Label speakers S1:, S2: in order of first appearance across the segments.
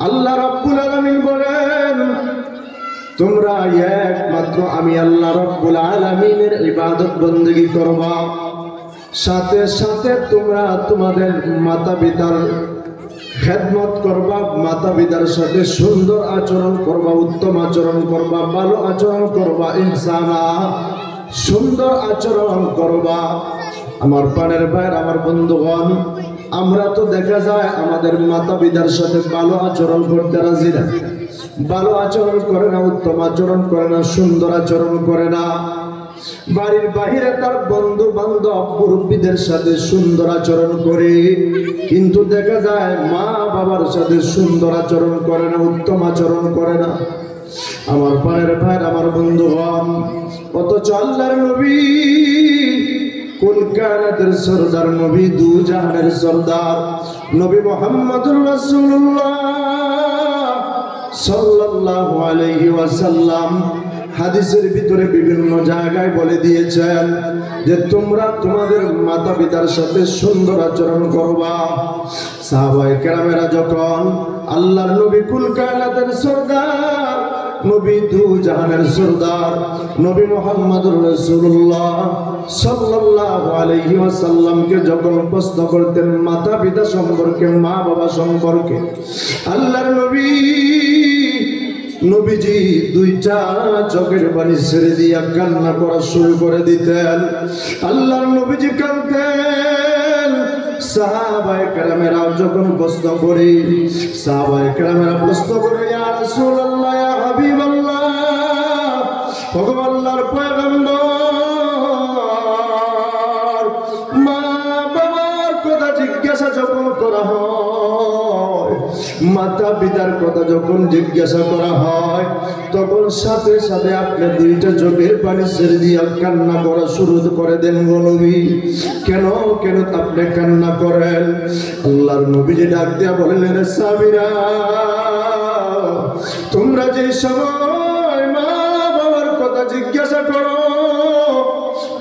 S1: আল্লাহ রাব্বুল আলামিন বলেন, তোমরা একমাত্র আমি আল্লাহ রাব্বুল আলামিনের ইবাদত বندگی করবা, সাথে সাথে তোমরা তোমাদের মাতা পিতার খেদমত করবা, মাতা পিতার সাথে সুন্দর আচরণ করবা, উত্তম আচরণ করবা, ভালো আচরণ করবা, ইনসানা সুন্দর আচরণ করবা। আমার প্রাণের ভাই, আমার বন্ধুগণ, আমরা তো দেখা যায় আমাদের মাতা পিতার সাথে ভালো আচরণ করতে রাজি না, ভালো আচরণ করে না, উত্তম আচরণ করে না, সুন্দর আচরণ করে না। বাড়ির বাহিরে তার বন্ধু বান্ধব মুরব্বীদের সাথে সুন্দর আচরণ করে, কিন্তু দেখা যায় মা বাবার সাথে সুন্দর আচরণ করে না, উত্তম আচরণ করে না। আমার প্রাণের ভাই, আমার বন্ধুগণ, অথচ আল্লাহর নবী, কুল কায়নাতের সরদার নবী, দু জাহানের সরদার নবী মুহাম্মদুর রাসূলুল্লাহ সাল্লাল্লাহু আলাইহি ওয়াসাল্লাম হাদিসের ভিতরে বিভিন্ন জায়গায় বলে দিয়েছেন যে তোমরা তোমাদের মাতা পিতার সাথে সুন্দর আচরণ করবা। সাহাবায়ে কেরামেরা যখন আল্লাহর নবী কুল কায়নাতের সরদার নবী, দু জাহানের সরদার নবী মুহাম্মদুর রাসূলুল্লাহ সাল্লাল্লাহু আলাইহি ওয়াসাল্লামকে যখন প্রশ্ন করতেন মাতা পিতা সম্পর্কে, মা বাবা সম্পর্কে, আল্লাহর নবীজি দুইটা চোখের পানি ছেড়ে দিয়া কান্না করা শুরু করে দিতেন। আল্লাহর নবীজি কাঁদতেন। সাহাবায়ে কেরামেরা যখন প্রশ্ন করে, সাহাবায়ে কেরামেরা প্রশ্ন করে, ইয়া রাসূলুল্লাহ, ইয়া হাবিবাল্লাহ, ওগো আল্লাহর পয়গম্বর, মা বাবার কথা জিজ্ঞাসা যখন করা হয়, মাতা পিতার কথা যখন জিজ্ঞাসা করা হয়, তখন সাথে সাথে আপনি দুইটা চোখের পানি ছেড়ে দিয়ে কান্না করা শুরু করে দেন। গো নবী, কেন কেন আপনি কান্না করেন? আল্লাহর নবীজি ডাক দিয়া বললেন, রে সাহাবীরা, তোমরা যে সময় মা বাবার কথা জিজ্ঞাসা করো,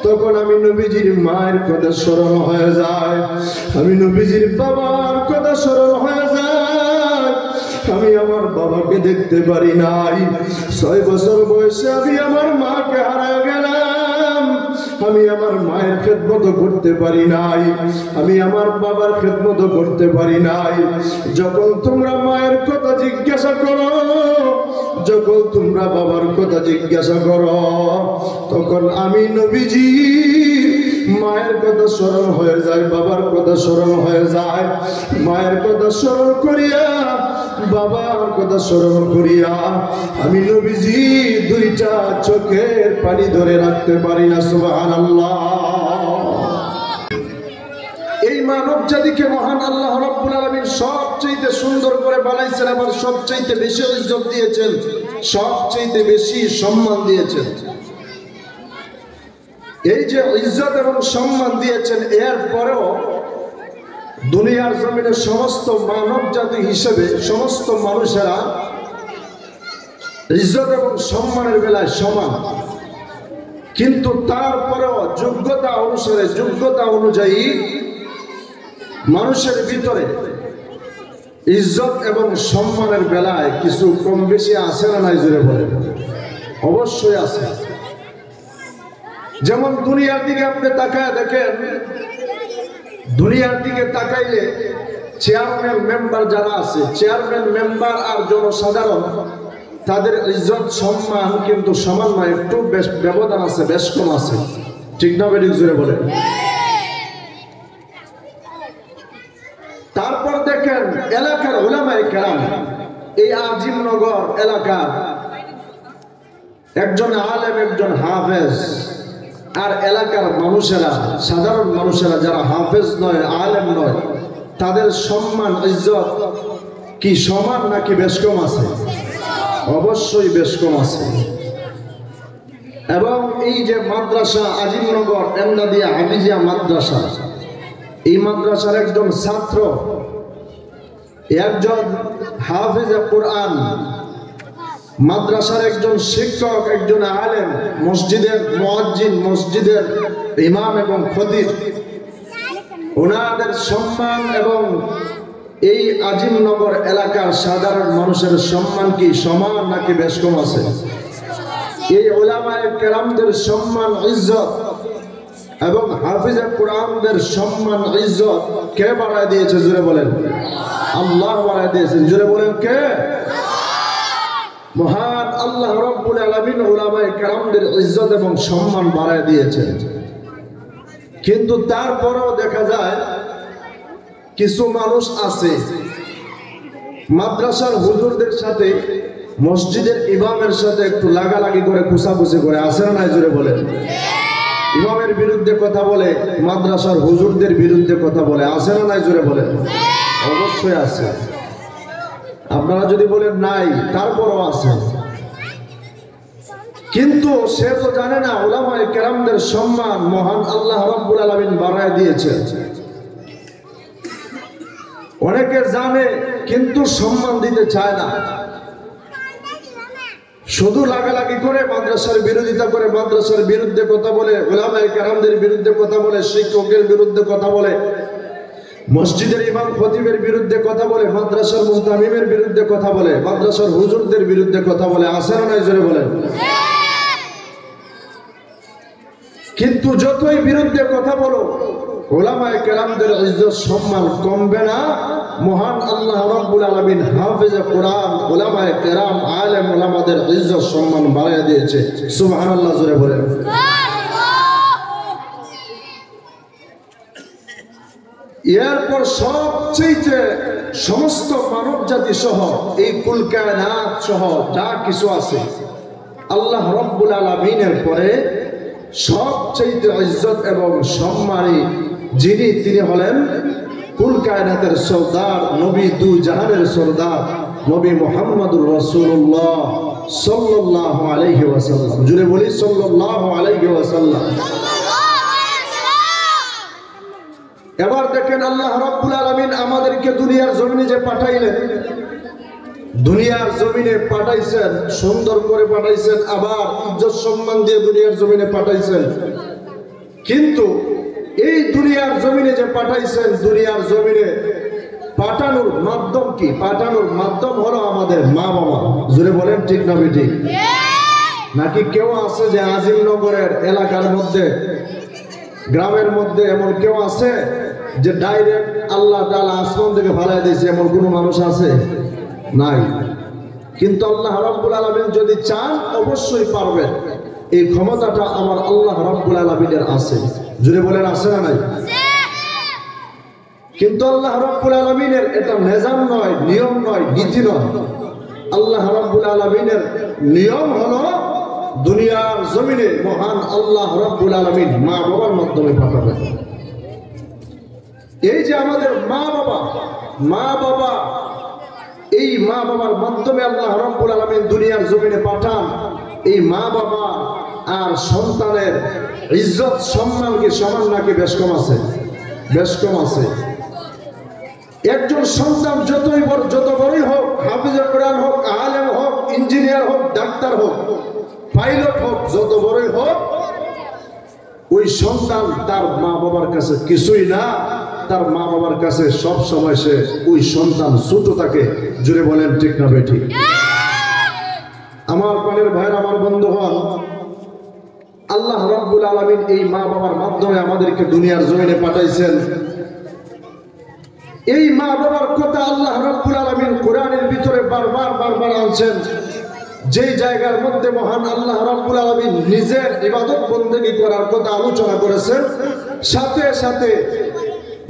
S1: তখন আমি নবীজির মায়ের কথা স্মরণ হয়ে যায়, আমি নবীজির বাবার কথা স্মরণ হয়ে যায়। আমি আমার বাবাকে দেখতে পারি নাই, 6 বছর বয়সে আমি আমার মাকে হারিয়ে গেলাম। আমি আমার মায়ের খেদমত করতে পারি নাই, আমি আমার বাবার খেদমত করতে পারি নাই। যখন তোমরা মায়ের কথা জিজ্ঞাসা করো, যখন তোমরা বাবার কথা জিজ্ঞাসা করো, তখন আমি নবীজি মায়ের কথা স্মরণ হয়ে যায়, বাবার কথা স্মরণ হয়ে যায়। মায়ের কথা স্মরণ করিয়া, বাবার কথা স্মরণ করিয়া আমি নবীজি দুইটা চোখের পানি ধরে রাখতে পারি না। সুবহানাল্লাহ। এই মানব জাতিকে মহান আল্লাহ রাব্বুল আলামিন সবচেয়ে সুন্দর করে বানাইছেন, আবার সবচেয়ে বেশি ইজ্জত দিয়েছেন, সবচেয়ে বেশি সম্মান দিয়েছেন। এই যে ইজ্জত এবং সম্মান দিয়েছেন, এর পরেও দুনিয়ার জমিনে সমস্ত মানব জাতি হিসেবে সমস্ত মানুষেরা ইজ্জত এবং সম্মানের বেলায় সমান, কিন্তু তারপরেও যোগ্যতা অনুসারে, যোগ্যতা অনুযায়ী মানুষের ভিতরে ইজ্জত এবং সম্মানের বেলায় কিছু কম বেশি আছে না নাই? জোরে বলেন। অবশ্যই আছে। যেমন দুনিয়ার দিকে আপনি তাকায় দেখেন, দুনিয়ার দিকে তাকাইলে চেয়ারম্যান মেম্বার যারা আছে, চেয়ারম্যান মেম্বার আর জনসাধারণ, তাদের ইজ্জত সম্মান কিন্তু সমান নয়, একটু বেশ ব্যবধান আছে, বেশ কম আছে। ঠিক না বেঠিক? জোরে বলেন। তারপর দেখেন এলাকার উলামায়ে কেরাম, এই আজিমনগর এলাকার একজন আলেম, একজন হাফেজ, আর এলাকার মানুষেরা, সাধারণ মানুষেরা যারা হাফেজ নয়, আলেম নয়, তাদের সম্মান ইজ্জত কি সমান নাকি বেশ কম আছে? অবশ্যই বেশ কম আছে। এবং এই যে মাদ্রাসা আজিমনগর এমদাদিয়া হাফিজিয়া মাদ্রাসা, এই মাদ্রাসার একজন ছাত্র, একজন হাফেজে কোরআন, মাদ্রাসার একজন শিক্ষক, একজন আলেম, মসজিদের মুয়াজ্জিন, মসজিদের ইমাম এবং খতিব, ওনাদের সম্মান এবং এই আজিমনগর এলাকার সাধারণ মানুষের সম্মান কি সমান নাকি বেশ কম আছে? এই উলামায়ে কেরামদের সম্মান ইজ্জত এবং হাফিজে কোরআনদের সম্মান ইজ্জত কে বাড়ায় দিয়েছে? জোরে বলেন। আল্লাহ বাড়ায় দিয়েছেন। জোরে বলেন কে? মহান আল্লাহ রাব্বুল আলামিন উলামায়ে কেরামদের ইজ্জত এবং সম্মান বাড়ায় দিয়েছেন। কিন্তু তারপরেও দেখা যায় কিছু মানুষ আছে মাদ্রাসার হুজুরদের সাথে, মসজিদের ইমামের সাথে একটু লাগালাগি করে, কুসাকুসি করে, আছে না নাই? জোরে বলেন। ইমামের বিরুদ্ধে কথা বলে, মাদ্রাসার হুজুরদের বিরুদ্ধে কথা বলে, আছে না নাই? জোরে বলেন। অবশ্যই আছে। আপনারা যদি বলেন নাই, তারপরও আছে। কিন্তু সে তো জানে না উলামায়ে কেরামদের সম্মান মহান আল্লাহ রাব্বুল আলামিন বাড়ায় দিয়েছে। অনেকে জানে কিন্তু সম্মান দিতে চায় না, শুধু লাগালাগি করে, মাদ্রাসার বিরোধিতা করে, মাদ্রাসার বিরুদ্ধে কথা বলে, উলামায়ে কেরামদের বিরুদ্ধে কথা বলে, শিক্ষকের বিরুদ্ধে কথা বলে, মসজিদের ইমাম খতিবের বিরুদ্ধে কথা বলে, মাদ্রাসার মুহতামিমের বিরুদ্ধে কথা বলে, মাদ্রাসার হুজুরদের বিরুদ্ধে কথা বলে, আছে না নাই? জোরে বলেন। কিন্তু যতই বিরুদ্ধে কথা বলো, উলামায়ে কেরামদের ইজ্জত সম্মান কমবে না। মহান আল্লাহ রাব্বুল আলামিন হাফেজে কোরআন, উলামায়ে কেরাম, আলেম উলামাদের ইজ্জত সম্মান বাড়ায় দিয়েছে। সুবহানাল্লাহ, জোরে বলেন। এরপর সবচেয়ে সমস্ত মানব জাতি সহ এই কুল কায়নাত সহ যা কিছু আছে, আল্লাহ রাব্বুল আলামিনের পরে সবচেয়ে ইজ্জত এবং সম্মানী যিনি, তিনি হলেন কুল কায়নাতের সরদার, নবী দু জাহানের সরদার, নবী মুহাম্মদুর রাসূলুল্লাহ সাল্লাল্লাহু আলাইহি ওয়াসাল্লাম। জুড়ে বলি সাল্লাল্লাহু আলাইহি ওয়াসাল্লাম। এবার দেখেন আল্লাহ রাব্বুল আলামিন আমাদেরকে দুনিয়ার জমিনে যে পাঠাইলেন, দুনিয়ার জমিনে পাঠাইছেন, সুন্দর করে পাঠাইছেন, আবার ইজ্জত সম্মান দিয়ে দুনিয়ার জমিনে পাঠাইছেন। কিন্তু এই দুনিয়ার জমিনে যে পাঠাইছেন, দুনিয়ার জমিনে পাঠানোর মাধ্যম কি? পাঠানোর মাধ্যম হলো আমাদের মা বাবা। জোরে বলেন ঠিক না বেঠিক? নাকি কেউ আছে যে আজিমনগরের এলাকার মধ্যে, গ্রামের মধ্যে এমন কেউ আছে যে ডাইরেক্ট আল্লাহ তাআলা আসমান থেকে ফালাই দিয়েছে, এমন কোনো মানুষ আছে? নাই। কিন্তু আল্লাহ রাব্বুল আলামিন যদি চান অবশ্যই পারবেন। এই ক্ষমতাটা আমার আল্লাহ রাব্বুল আলামিনের আছে। জুড়ে বলেন আছে না নাই? কিন্তু আল্লাহ রাব্বুল আলামিনের এটা নিজাম নয়, নিয়ম নয়, নীতি নয়। আল্লাহ রাব্বুল আলামিনের নিয়ম হলো দুনিয়ার জমিনে মহান আল্লাহ রাব্বুল আলামিন মা বাবার মাধ্যমে পাঠাবেন। এই যে আমাদের মা বাবা, এই মা বাবার মাধ্যমে আল্লাহ রাব্বুল আলামিন দুনিয়ার জমিনে পাঠান। এই মা বাবা আর সন্তানের ইজ্জত সম্মান কি সমান নাকি বেশ কম আছে? বেশ কম আছে। একজন সন্তান যত বড়ই হোক, হাফিজে কোরআন হোক, আলেম হোক, ইঞ্জিনিয়ার হোক, ডাক্তার হোক, পাইলট হোক, যত বড়ই হোক, ওই সন্তান তার মা বাবার কাছে কিছুই না। তার মা বাবার কাছে সব সময় সে ওই সন্তান ছোট থাকে। জুড়ে বলেন ঠিক না বেঠিক? আমার প্রাণের ভাইয়ের, আমার বন্ধুগণ, আল্লাহ রাব্বুল আলামিন এই মা বাবার মাধ্যমে আমাদেরকে দুনিয়ার জমিনে পাঠাইছেন। এই মা বাবার কথা আল্লাহ রাব্বুল আলামিন কোরআনের ভিতরে বারবার আনছেন। যেই জায়গার মধ্যে মহান আল্লাহ রাব্বুল আলামিন নিজের ইবাদত বন্দেগী করার কথা আলোচনা করেছেন, সাথে সাথে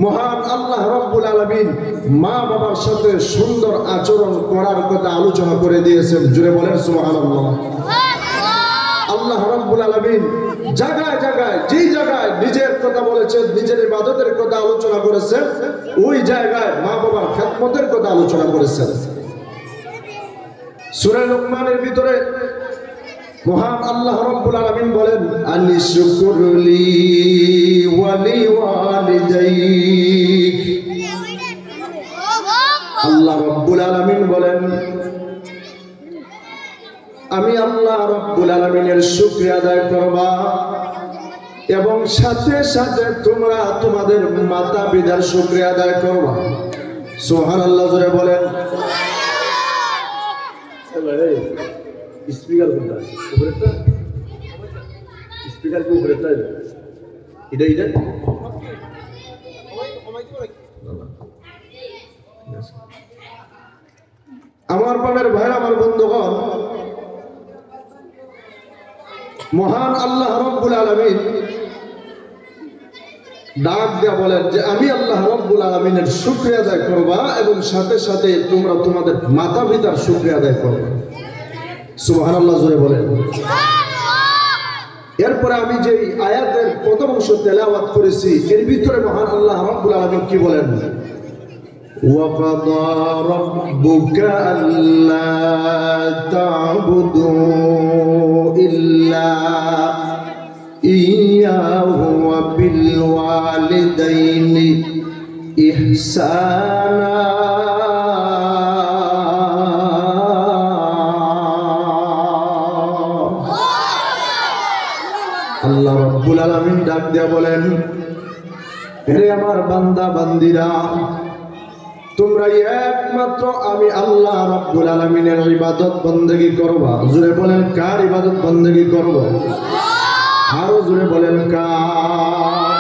S1: মহান আল্লাহ রাব্বুল আলামিন মা বাবার সাথে সুন্দর আচরণ করার কথা আলোচনা করে দিয়েছেন। জুড়ে বলেন সুবহানাল্লাহ। আল্লাহ রাব্বুল আলামিন জায়গায় জায়গায়, যেই জায়গায় নিজের কথা বলেছেন, নিজের ইবাদতের কথা আলোচনা করেছেন, ওই জায়গায় মা বাবার খেদমতের কথা আলোচনা করেছেন। সূরা লুকমানের ভিতরে মহান আল্লাহ রাব্বুল আলামিন বলেন, আনিশকুরলি ওয়া লিওয়ালিদাইক। আল্লাহ রাব্বুল আলামিন বলেন, আমি আল্লাহ রাব্বুল আলামিনের শুকরিয়া আদায় করবা এবং সাথে সাথে তোমরা তোমাদের মাতা পিতার শুকরিয়া আদায় করবা। সুবহানাল্লাহ জোরে বলেন।
S2: স্পিকার কোনটা? উপরেরটা? স্পিকার কি উপরেরটা? এটা এটা
S1: আমার প্রাণের ভাই, আমার বন্ধুগণ, মহান আল্লাহ রাব্বুল আলামিন ডাক দেয়া বলেন যে আমি আল্লাহ রাব্বুল আলামিনের শুকরিয়া আদায় করবা এবং সাথে সাথে তোমরা তোমাদের মাতা পিতার শুকরিয়া আদায় করবা। সুবহানাল্লাহ জোরে বলেন। এরপরে আমি যে আয়াতের প্রথম অংশ তেলাওয়াত করেছি এর ভিতরে মহান আল্লাহ রাব্বুল আলামিন কি বলেন? وَقَضَى رَبُّكَ أَلَّا تَعْبُدُوا إِلَّا إِيَّاهُ وَبِالْوَالِدَيْنِ إِحْسَانًا আল্লাহ রাব্বুল আলামিন ডাক দিয়া বলেন, হে আমার বান্দা বান্দিরা, তোমরা একমাত্র আমি আল্লাহ রাব্বুল আলামিনের ইবাদত বندگی করবা। জোরে বলেন, কার ইবাদত বندگی করব? আরো জোরে বলেন, কার?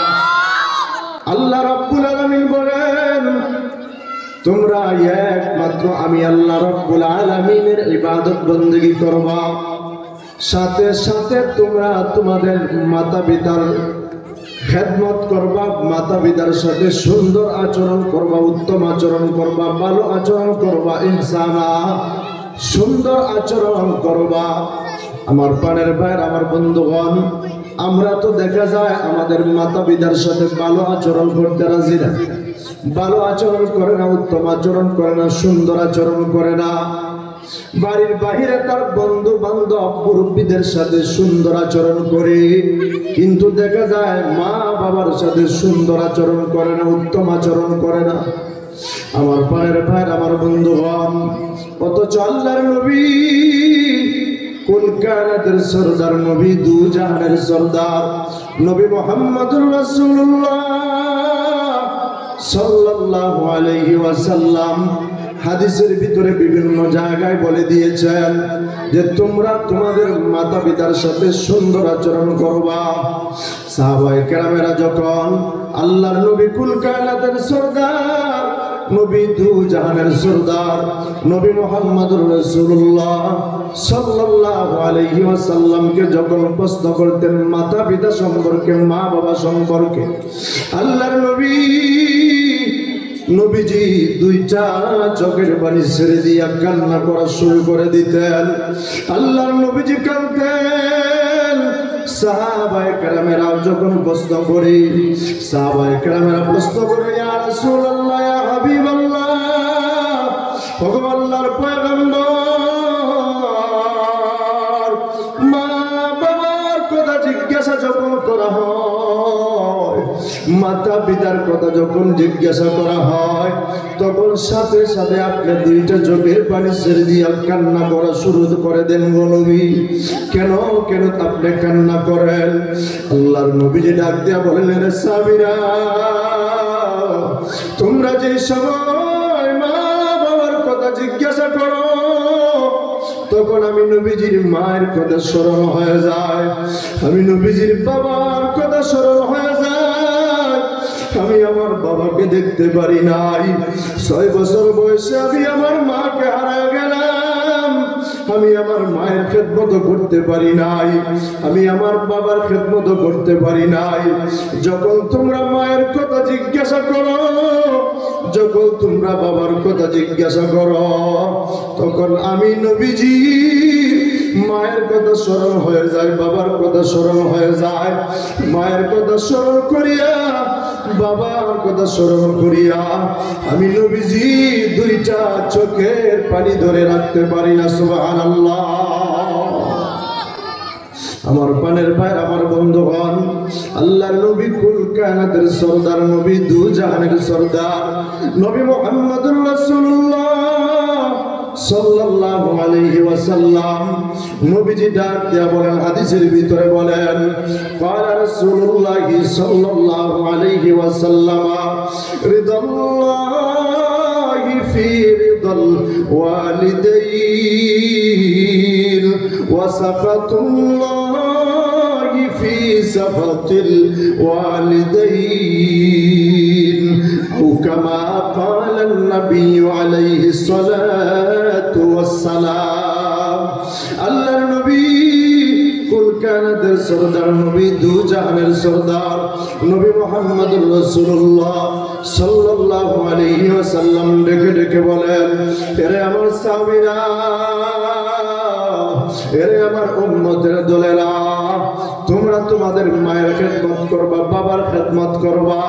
S1: আল্লাহ রাব্বুল আলামিন বলেন, তোমরা একমাত্র আমি আল্লাহ রাব্বুল আলামিনের ইবাদত বندگی করবা, সাথে সাথে তোমরা তোমাদের মাতা পিতার খেদমত করবা, মাতা পিতার সাথে সুন্দর আচরণ করবা, উত্তম আচরণ করবা, ভালো আচরণ করবা, ইনসানা সুন্দর আচরণ করবা। আমার প্রাণের ভাই, আমার বন্ধুগণ, আমরা তো দেখা যায় আমাদের মাতা পিতার সাথে ভালো আচরণ করতে রাজি না, ভালো আচরণ করে না, উত্তম আচরণ করে না, সুন্দর আচরণ করে না। বাড়ির বাহিরে তার বন্ধু বান্ধব মুরব্বীদের সাথে সুন্দর আচরণ করে, কিন্তু দেখা যায় মা বাবার সাথে সুন্দর আচরণ করে না, উত্তম আচরণ করে না। আমার পায়ের ভাই, আমার বন্ধুগণ, অথচ আল্লাহর নবী, কুল কায়নাতের সরদার নবী, দু জাহানের সরদার নবী মুহাম্মদুর রাসূলুল্লাহ সাল্লাল্লাহু আলাইহি ওয়াসাল্লাম হাদিসের ভিতরে বিভিন্ন জায়গায় বলে দিয়েছেন যে তোমরা তোমাদের মাতা পিতার সাথে সুন্দর আচরণ করবা। সাহাবায়ে কেরামেরা যখন আল্লাহর নবী কুল কায়নাতের সরদার নবী, দু জাহানের সরদার নবী মুহাম্মদুর রাসূলুল্লাহ সাল্লাল্লাহু আলাইহি ওয়াসাল্লামকে যখন প্রশ্ন করতেন মাতা পিতা সম্পর্কে, মা বাবা সম্পর্কে, আল্লাহর নবীজি দুইটা চোখের পানি ছেড়ে দিয়া কান্না করা শুরু করে দিতেন। আল্লাহর নবীজি কাঁদতেন। সাহাবায়ে কেরামেরাও যখন প্রশ্ন করে, সাহাবায়ে কেরামেরা প্রশ্ন করে, ইয়া রাসূলুল্লাহ, ইয়া হাবিবাল্লাহ, ওগো আল্লাহর পয়গম্বর, মা বাবার কথা জিজ্ঞাসা যখন করা হয়, মাতা পিতার কথা যখন জিজ্ঞাসা করা হয়, তখন সাথে সাথে আপনি দুইটা চোখের পানি ছেড়ে দিয়ে কান্না করা শুরু করে দেন। গো নবী, কেন কেন আপনি কান্না করেন? আল্লাহর নবীজি ডাক দিয়া বলেন, রে সাহাবীরা, তোমরা যে সময় মা বাবার কথা জিজ্ঞাসা করো, তখন আমি নবীজির মায়ের কথা স্মরণ হয়ে যায়, আমি নবীজির বাবার কথা স্মরণ হয়ে যায়। আমি আমার বাবাকে দেখতে পারি নাই, 6 বছর বয়সে আমি আমার মাকে হারিয়ে গেলাম। আমি আমার মায়ের খেদমত করতে পারি নাই, আমি আমার বাবার খেদমত করতে পারি নাই। যখন তোমরা মায়ের কথা জিজ্ঞাসা করো, যখন তোমরা বাবার কথা জিজ্ঞাসা করো, তখন আমি নবীজি মায়ের কথা স্মরণ হয়ে যায়, বাবার কথা স্মরণ হয়ে যায়। মায়ের কথা স্মরণ করিয়া, বাবার কথা স্মরণ করিয়া আমি নবীজি দুইটা চোখের পানি ধরে রাখতে পারি না। সুবহানাল্লাহ। আমার পানের ভাই, আমার বন্ধুগণ, আল্লাহর নবী কুল কায়নাতের সরদার নবী, দু জাহানের সরদার নবী মুহাম্মদুর রাসূলুল্লাহ সাল্লাল্লাহু আলাইহি ওয়াসাল্লাম নবীজি ডাক দিয়া বলেন, হাদিসের ভিতরে বলেন, ক্বালা রাসূলুল্লাহি সাল্লাল্লাহু আলাইহি ওয়াসাল্লাম, রিদাল্লাহি في رضا الوالدين وسخط الله في سخط الوالدين أو كما قال النبي عليه الصلاة والسلام الله النبي কুল কায়নাতের সরদার নবী দু জাহানের সরদার নবী মুহাম্মদুর রাসূলুল্লাহ সাল্লাল্লাহু আলাইহি ওয়াসাল্লাম ডেকে ডেকে বলেন, এরে আমার সাহাবীরা, এরে আমার উম্মতের দলেরা, তোমরা তোমাদের মায়ের খেদমত করবা, বাবার খেদমত করবা।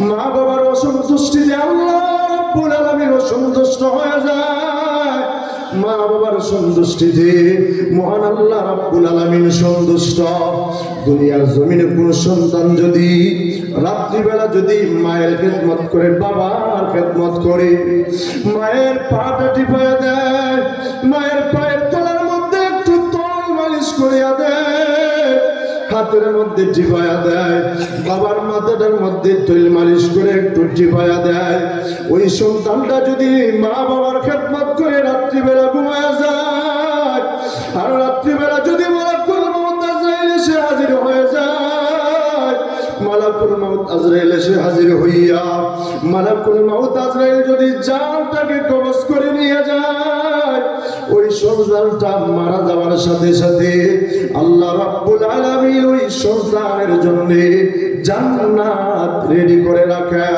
S1: মা বাবার অসন্তুষ্টিতে আল্লাহ রাব্বুল আলামিন অসন্তুষ্ট হয়ে যায়, মা বাবার সন্তুষ্টিতে মহান আল্লাহ রাব্বুল আলামিন সন্তুষ্ট। দুনিয়ার জমিনে কোন সন্তান যদি রাত্রিবেলা যদি মায়ের খেদমত করে, বাবার খেদমত করে, মায়ের পাটা টিপাইয়া দেয়, মায়ের পায়ের তলার মধ্যে একটু তল মালিশ করিয়া দেয়, হাতের মধ্যে টিপাইয়া দেয়, বাবার মাথাটার মধ্যে তৈল মালিশ করে একটু টিপাইয়া দেয়, ওই সন্তানটা যদি মা বাবার খেদমত করে রাত্রিবেলা ঘুমায়া যায়, আর রাত্রিবেলা যদি মালাকুল মউত আজরাইল এসে হাজির হয়ে যায়, মালাকুল মউত আজরাইল এসে হাজির হইয়া মালাকুল মউত আজরাইল যদি জানটাকে কবজ করে নিয়ে যায়, ওই সন্তানটা মারা যাওয়ার সাথে সাথে আল্লাহ রাব্বুল আলামিন ওই সন্তানের জন্য জান্নাত রেডি করে রাখে।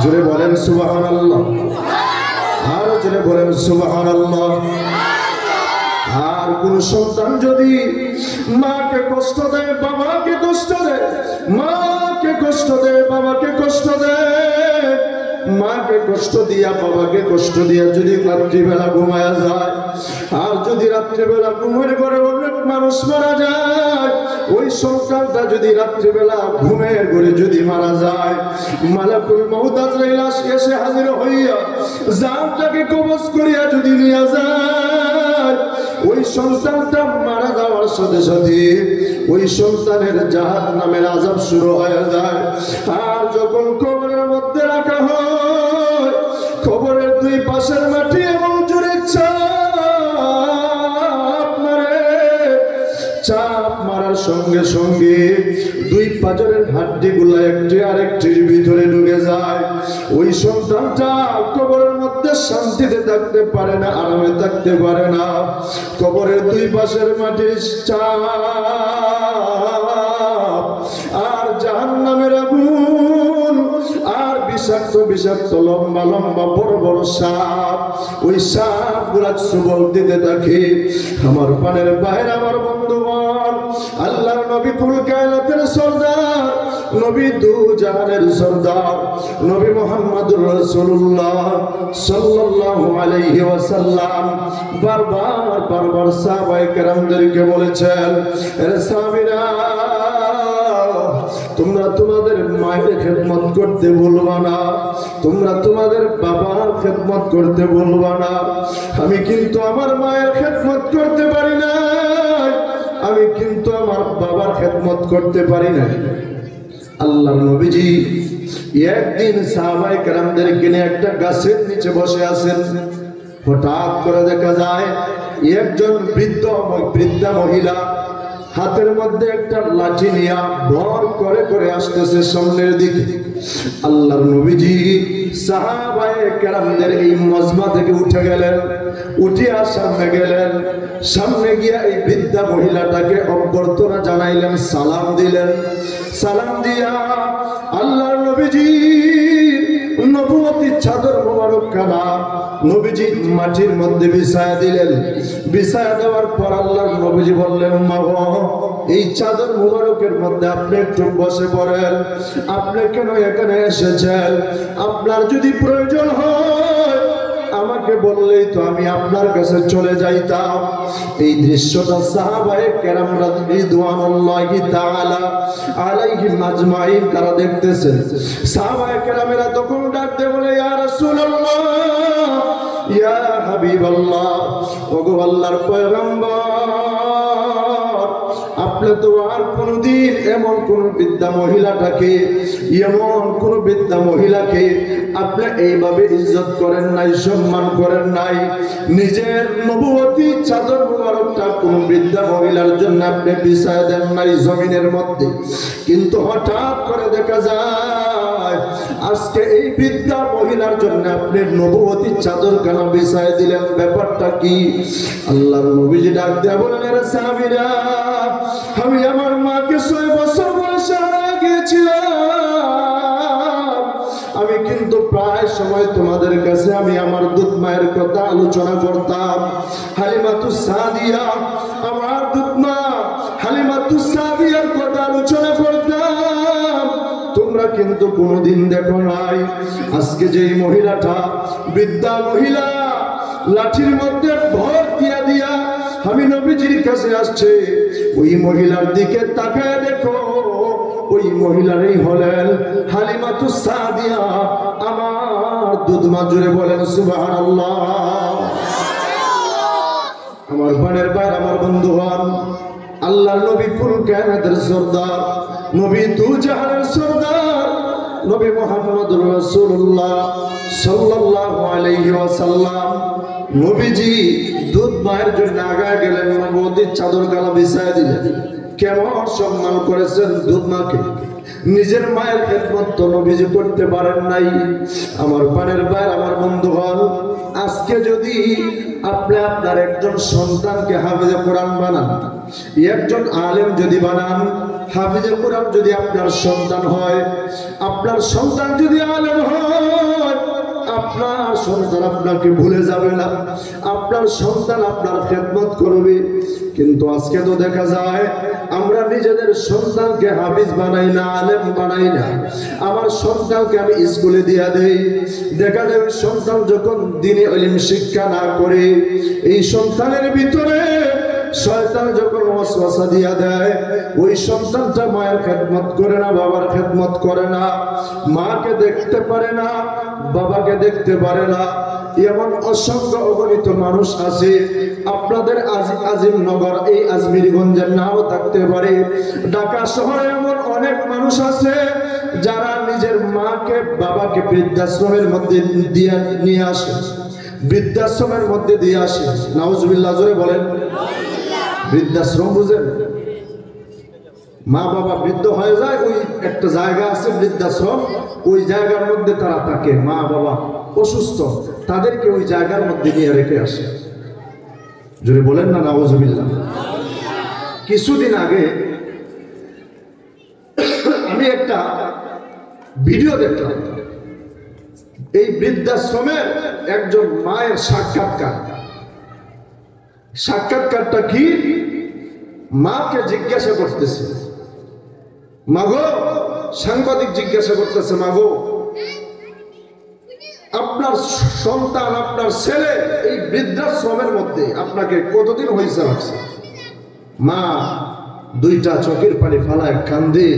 S1: জোরে বলেন সুবহানাল্লাহ, আর জোরে বলেন সুবহানাল্লাহ। আর কোন সন্তান যদি মাকে কষ্ট দেয়, বাবাকে কষ্ট দেয়, মাকে কষ্ট দেয়, বাবাকে কষ্ট দেয়, মাকে কষ্ট দিয়া বাবাকে কষ্ট দিয়া যদি রাত্রিবেলা ঘুমায়া যায়, আর যদি রাত্রিবেলা ঘুমের ঘরে অনেক মানুষ মারা যায়, ওই সন্তানটা যদি রাত্রিবেলা ঘুমের ঘরে যদি মারা যায়, মালাকুল মউত আজরাইল এসে হাজির হইয়া জানটাকে কবজ করিয়া যদি নিয়ে যায়, ওই সন্তানটা মারা যাওয়ার সাথে সাথে ওই সন্তানের জাহান্নামের আযাব শুরু হয়ে যায়। আর যখন কবরের মধ্যে রাখা হয়, কবরের দুই পাশের মাটি এমন জোরে চাপ মারে, চাপ মারার সঙ্গে সঙ্গে দুই পাজরের হাড্ডি গুলা একটি আরেকটির ভিতরে ঢুকে যায়। ওই সন্তানটা কবরের মধ্যে শান্তিতে থাকতে পারে না, আরামে থাকতে পারে না। কবরের দুই পাশের মাটির চাপ আর জাহান্নামের আগুন আর বিষাক্ত বিষাক্ত লম্বা লম্বা বড় বড় সাপ, ওই সাপ গুলা সুবল দিতে থাকে। আমার পানের বাইরে আমার বন্ধুগণ, আল্লাহর নবী কুল কায়নাতের সরদার, নবী দু জাহানের সরদার, নবী মুহাম্মদুর রাসূলুল্লাহ সাল্লাল্লাহু আলাইহি ওয়াসাল্লাম বারবার বারবার সাহাবায়ে কেরামদেরকে বলেছেন, এ সাহাবীরা, তোমরা তোমাদের মায়ের খেদমত করতে ভুলবা না, তোমরা তোমাদের বাবার খেদমত করতে ভুলবা না। আমি কিন্তু আমার মায়ের খেদমত করতে পারি না, আমি কিন্তু আমার বাবার খেদমত করতে পারি না। আল্লাহর নবীজি একদিন সাহাবায়ে কেরামদেরকে নিয়ে একটা গাছের নিচে বসে আছেন। হঠাৎ করে দেখা যায় একজন বৃদ্ধা মহিলা হাতের মধ্যে একটা লাঠি নিয়ে ভর করে করে আসতেছে সামনের দিকে। আল্লাহর নবীজি সাহাবায়ে কেরামদের এই মজমা থেকে উঠে গেলেন, উঠিয়া সামনে গেলেন, সামনে গিয়া এই বৃদ্ধা মহিলাটাকে অভ্যর্থনা জানাইলেন, সালাম দিলেন। সালাম দিয়া আল্লাহর নবীজি নবুয়তির চাদর মোবারক খানা নবীজি মাটির মধ্যে বিছায়া দিলেন। বিছায়া দেওয়ার পর আল্লাহর নবীজি বললেন, মা গো, এই চাদর মোবারকের মধ্যে আপনি একটু বসে পড়েন। আপনি কেন এখানে এসেছেন? আপনার যদি প্রয়োজন হয় আমাকে বললেই তো আমি আপনার কাছে চলে যাইতাম। এই দৃশ্যটা সাহাবায়ে কেরাম রিদওয়ানুল্লাহি তাআলা আলাইহিম আজমাইন তারা দেখতেছেন। সাহাবায়ে কেরামেরা তখন ডাক দিয়ে বলে, ইয়া রাসূলুল্লাহ, ইয়া হাবিবাল্লাহ, ওগো আল্লাহর পয়গম্বর, আপনি তো আর কোনদিন এমন কোন বৃদ্ধা মহিলাটাকে, এমন কোন বৃদ্ধা মহিলাকে আপনি এইভাবে ইজ্জত করেন নাই, সম্মান করেন নাই। নিজের নবুয়তি চাদর মুবারকটা কোন বৃদ্ধা মহিলার জন্য আপনি বিছায় দেন নাই জমিনের মধ্যে। কিন্তু হঠাৎ করে দেখা যায় আজকে এই বৃদ্ধা মহিলার জন্য আপনি নবুয়তি চাদর কেন বিছায় দিলেন? ব্যাপারটা কি? আল্লাহর নবীজি ডাক দেয়া বলেন, রে সাহাবীরা, আমি আমার মাকে 6 বছর বয়সে হারিয়ে গিয়েছিলাম। আমি কিন্তু প্রায় সময় তোমাদের কাছে আমি আমার দুধ মায়ের কথা আলোচনা করতাম। হালিমাতুস সাদিয়া, আমার দুধ মা হালিমাতুস সাদিয়ার কথা আলোচনা করতাম। তোমরা কিন্তু কোনোদিন দেখো নাই আজকে যেই মহিলাটা, বৃদ্ধা মহিলা, লাঠির মধ্যে ভর দিয়া দিয়া আমি নবীজির কাছে আসছে, ওই মহিলার দিকে তাকায় দেখো, ওই মহিলারই হলেন হালিমাতুস সাদিয়া, আমার দুধ মা। জুড়ে বলেন সুবহানাল্লাহ। আমার বানের ভাই, আমার বন্ধুগণ, আল্লাহর নবী কুল কায়নাতের সরদার, নবী দু জাহানের সরদার, নবী মুহাম্মদুর রাসূলুল্লাহ সাল্লাল্লাহু আলাইহি ওয়াসাল্লাম, নবীজি দুধ মায়ের জন্য আগায় গেলেন, নবুয়তির চাদর গালা বিছায় দিলেন। কেমন সম্মান করেছেন দুধ মাকে। নিজের মায়ের খেদমত তো নবীজি করতে পারেন নাই। আমার পানের ভাই, আমার বন্ধুগণ, আজকে যদি আপনি আপনার একজন সন্তানকে হাফেজে কোরআন বানান, একজন আলেম যদি বানান, হাফেজে কোরআন যদি আপনার সন্তান হয়, আপনার সন্তান যদি আলেম হয়, আপনার সন্তান আপনাকে ভুলে যাবে না, আপনার সন্তান আপনার খেদমত করবে। কিন্তু আজকে তো দেখা যায় আমরা নিজেদের সন্তানকে হাফিজ বানাই না, আলেম বানাই না। আমার সন্তানকে আমি স্কুলে দিয়া দেই, দেখা যায় ওই সন্তান যখন দ্বীনি ইলম শিক্ষা না করে, এই সন্তানের ভিতরে শয়তান যখন ওয়াসওয়াসা দিয়া দেয়, ওই সন্তানটা মায়ের খেদমত করে না, বাবার খেদমত করে না, মাকে দেখতে পারে না, বাবাকে দেখতে পারে না। এমন অসংখ্য অগণিত মানুষ আছে। আপনাদের আজিমনগর, এই আজমিরগঞ্জের নাও থাকতে পারে, ঢাকা শহরে এমন অনেক মানুষ আছে যারা নিজের মাকে বাবাকে বৃদ্ধাশ্রমের মধ্যে দিয়ে নিয়ে আসে, বৃদ্ধাশ্রমের মধ্যে দিয়ে আসে। নাউজুবিল্লাহ, জোরে বলেন। বৃদ্ধাশ্রম বুঝেন? মা বাবা বৃদ্ধ হয়ে যায়, ওই একটা জায়গা আছে বৃদ্ধাশ্রম, ওই জায়গার মধ্যে তারা থাকে। মা বাবা অসুস্থ, তাদেরকে ওই জায়গার মধ্যে নিয়ে রেখে আসে। জোরে বলেন না নাউজুবিল্লাহ। কিছুদিন আগে আমি একটা ভিডিও দেখলাম, এই বৃদ্ধাশ্রমের একজন মায়ের সাক্ষাৎকারটা কি? মাকে জিজ্ঞাসা করতেছে, মাগো, সাংবাদিক জিজ্ঞাসা করতেছে, মাগো, আপনার সন্তান, আপনার ছেলে এই বৃদ্ধাশ্রমের মধ্যে আপনাকে কতদিন হয়েছে রাখছে? মা দুইটা চোখের পানি ফালায় কান্দে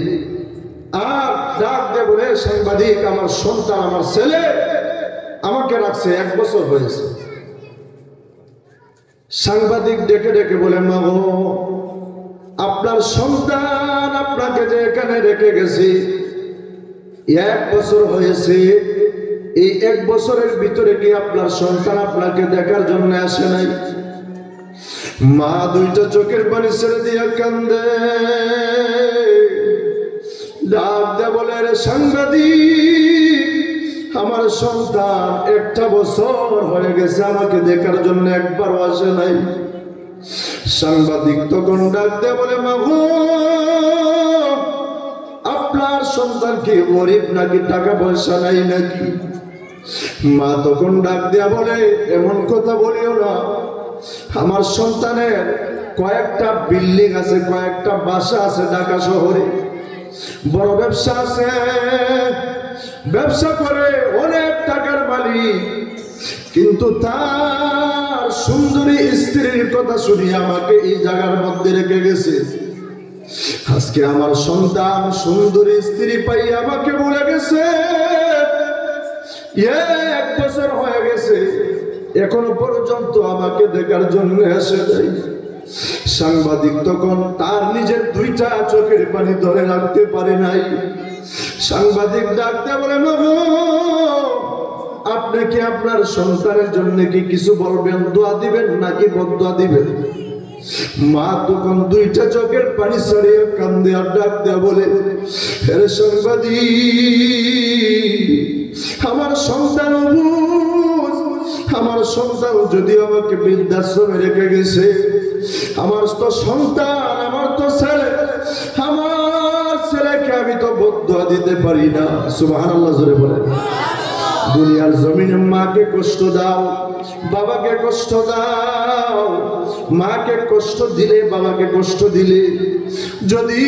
S1: আর ডাক দিয়ে বলে, সাংবাদিক, আমার সন্তান, আমার ছেলে আমাকে রাখছে 1 বছর হয়েছে। সাংবাদিক ডেকে ডেকে বলে, মা গো, আপনার সন্তান আপনাকে যে এখানে রেখে গেছে 1 বছর হয়েছে, এই 1 বছরের ভিতরে কি আপনার সন্তান আপনাকে দেখার জন্য আসে নাই? মা দুইটা চোখের পানি ছেড়ে দিয়ে কান্দে, ডাক দে বলে, রে সাংবাদিক, আমার সন্তান 1টা বছর হয়ে গেছে আমাকে দেখার জন্য একবারও আসে নাই। সাংবাদিক তখন ডাক দে বলে, মা গো, আপনার সন্তান কি গরিব নাকি টাকা পয়সা নাই নাকি? মা তখন ডাক দেয়া বলে, এমন কথা বলিও না, আমার সন্তানের কয়েকটা বিল্ডিং আছে, কয়েকটা বাসা আছে ঢাকা শহরে, বড় ব্যবসা আছে, ব্যবসা করে অনেক টাকার মালিক, কিন্তু তার সুন্দরী স্ত্রীর কথা শুনি আমাকে এই জায়গার মধ্যে রেখে গেছে। আজকে আমার সন্তান সুন্দরী স্ত্রী পাই আমাকে বলে গেছে, 1 বছর হয়ে গেছে, এখনো পর্যন্ত আমাকে দেখার জন্য আসে নাই। সাংবাদিক তখন তার নিজের দুইটা চোখের পানি ধরে রাখতে পারে নাই। সাংবাদিক ডাকতে বলে, মাগো আপনি কি আপনার সন্তানের জন্য কি কিছু বলবেন, দোয়া দিবেন নাকি বদদোয়া দিবেন? মা তখন দুইটা চোখের পানি ছাড়িয়ে কান্দে আর ডাক দেয়া বলে, হে সাংবাদিক, আমার সন্তান অবুঝ, আমার সন্তান যদি আমাকে বৃদ্ধাশ্রমে রেখে গেছে, আমার তো সন্তান, আমার তো ছেলে, আমার ছেলেকে আমি তো বদদোয়া দিতে পারি না। সুবহানাল্লাহ জোরে বলেন। দুনিয়ার জমিনে মাকে কষ্ট দাও, বাবাকে কষ্ট দাও, মাকে কষ্ট দিলে বাবাকে কষ্ট দিলে, যদি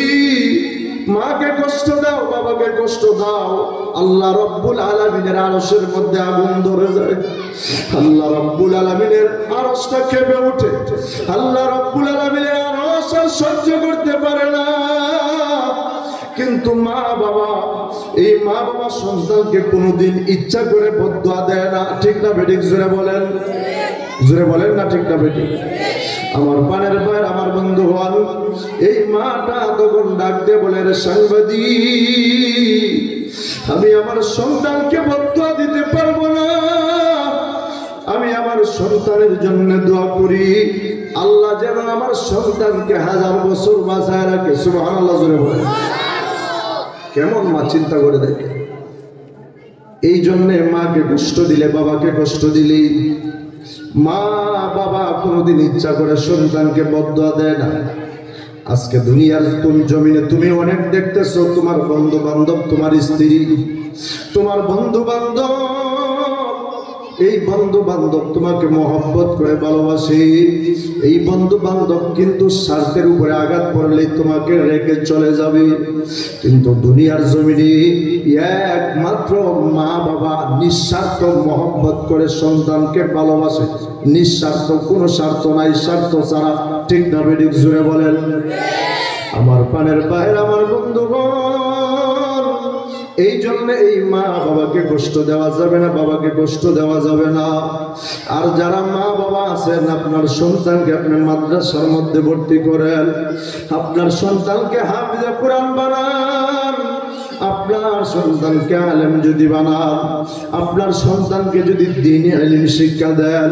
S1: মাকে কষ্ট দাও বাবাকে কষ্ট দাও, আল্লাহ রব্বুল আলামিনের আরশের মধ্যে আগুন ধরে যায়। আল্লাহ রব্বুল আলামিনের আরশটা কেঁপে ওঠে। আল্লাহ রব্বুল আলামিনের আরশ আর সহ্য করতে পারে না। কিন্তু মা বাবা, এই মা বাবা সন্তানকে কোনোদিন ইচ্ছা করে বদদোয়া দেয় না। ঠিক না বেঠিক? জোরে বলেন, জোরে বলেন না ঠিক না বেঠিক? আমার পানের ভাই, আমার বন্ধু হন, এই মাটা তখন ডাকতে বলে, রে সাংবাদিক, আমি আমার সন্তানকে বদদোয়া দিতে পারবো না। আমি আমার সন্তানের জন্য দোয়া করি, আল্লাহ যেন আমার সন্তানকে 1000 বছর বাঁচায় রাখে। সুবহানাল্লাহ জোরে বলেন। কেমন মা, চিন্তা করে দেখে। এই জন্যে মাকে কষ্ট দিলে, বাবাকে কষ্ট দিলে, মা বাবা কোনোদিন ইচ্ছা করে সন্তানকে বদদোয়া দেয় না। আজকে দুনিয়ার জমিনে তুমি অনেক দেখতেছো, তোমার বন্ধু বান্ধব, তোমার স্ত্রী, তোমার বন্ধু বান্ধব, এই বন্ধু বান্ধব তোমাকে মহব্বত করে ভালোবাসে। এই বন্ধু বান্ধব কিন্তু স্বার্থের উপরে আঘাত করলেই তোমাকে রেখে চলে যাবে। কিন্তু দুনিয়ার জমিনে একমাত্র মা বাবা নিঃস্বার্থ মহব্বত করে সন্তানকে ভালোবাসে, নিঃস্বার্থ, কোনো স্বার্থ নাই, স্বার্থ ছাড়া। ঠিক না বেঠিক? জুড়ে বলেন। আমার পানের বাইরে, আমার বন্ধুগণ, এই জন্য এই মা বাবাকে কষ্ট দেওয়া যাবে না, বাবাকে কষ্ট দেওয়া যাবে না। আর যারা মা বাবা আছেন, আপনার সন্তানকে আপনি মাদ্রাসার মধ্যে ভর্তি করেন, আপনার সন্তানকে হাফিজে কোরআন বানান, আপনার সন্তানকে আলেম যদি বানান, আপনার সন্তানকে যদি দ্বীনি ইলম শিক্ষা দেন,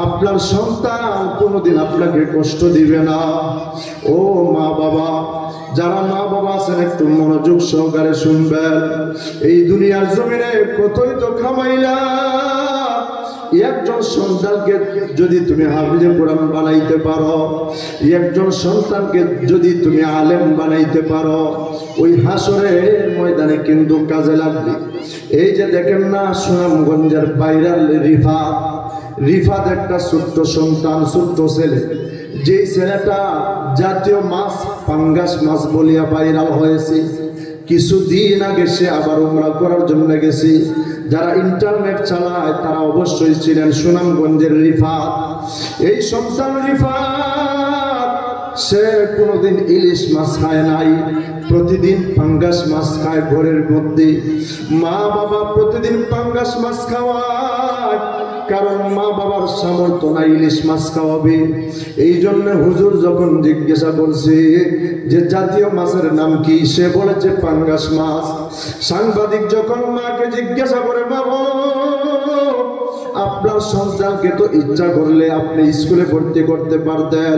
S1: আপনার সন্তান কোনোদিন আপনাকে কষ্ট দিবে না। ও মা বাবা, যারা মা বাবা আছেন একটু মনোযোগ সহকারে শুনবেন। এই দুনিয়ার জমিনে কতই তো কামাইলা, একজন সন্তানকে যদি তুমি হাফিজে কোরআন বানাইতে পারো, একজন সন্তানকে যদি তুমি আলেম বানাইতে পারো, ওই হাসরের ময়দানে কিন্তু কাজে লাগবে। এই যে দেখেন না, সুনামগঞ্জের ভাইরাল রিফাত, রিফাত একটা ছোট্ট সন্তান, ছোট্ট ছেলে, যে ছেলেটা জাতীয় মাছ পাঙ্গাস মাছ বলিয়া ভাইরাল হয়েছে। কিছুদিন আগে সে আবার উমরা করার জন্য গেছে। যারা ইন্টারনেট চালায় তারা অবশ্যই ছিলেন সুনামগঞ্জের রিফাত। এই সন্তান রিফাত, সে কোনোদিন ইলিশ মাছ খায় নাই, প্রতিদিন পাঙ্গাস মাছ খায় ঘরের মধ্যে। মা বাবা প্রতিদিন পাঙ্গাস মাছ খাওয়ায়, কারণ মা বাবার সামর্থ্য নাই ইলিশ মাছ খাওয়াবে। এই জন্য হুজুর যখন জিজ্ঞাসা করছে যে জাতীয় মাছের নাম কি, সে বলেছে পাঙ্গাস মাছ। সাংবাদিক যখন মাকে জিজ্ঞাসা করে, বাবা আপনার সন্তানকে তো ইচ্ছা করলে আপনি স্কুলে ভর্তি করতে পারতেন,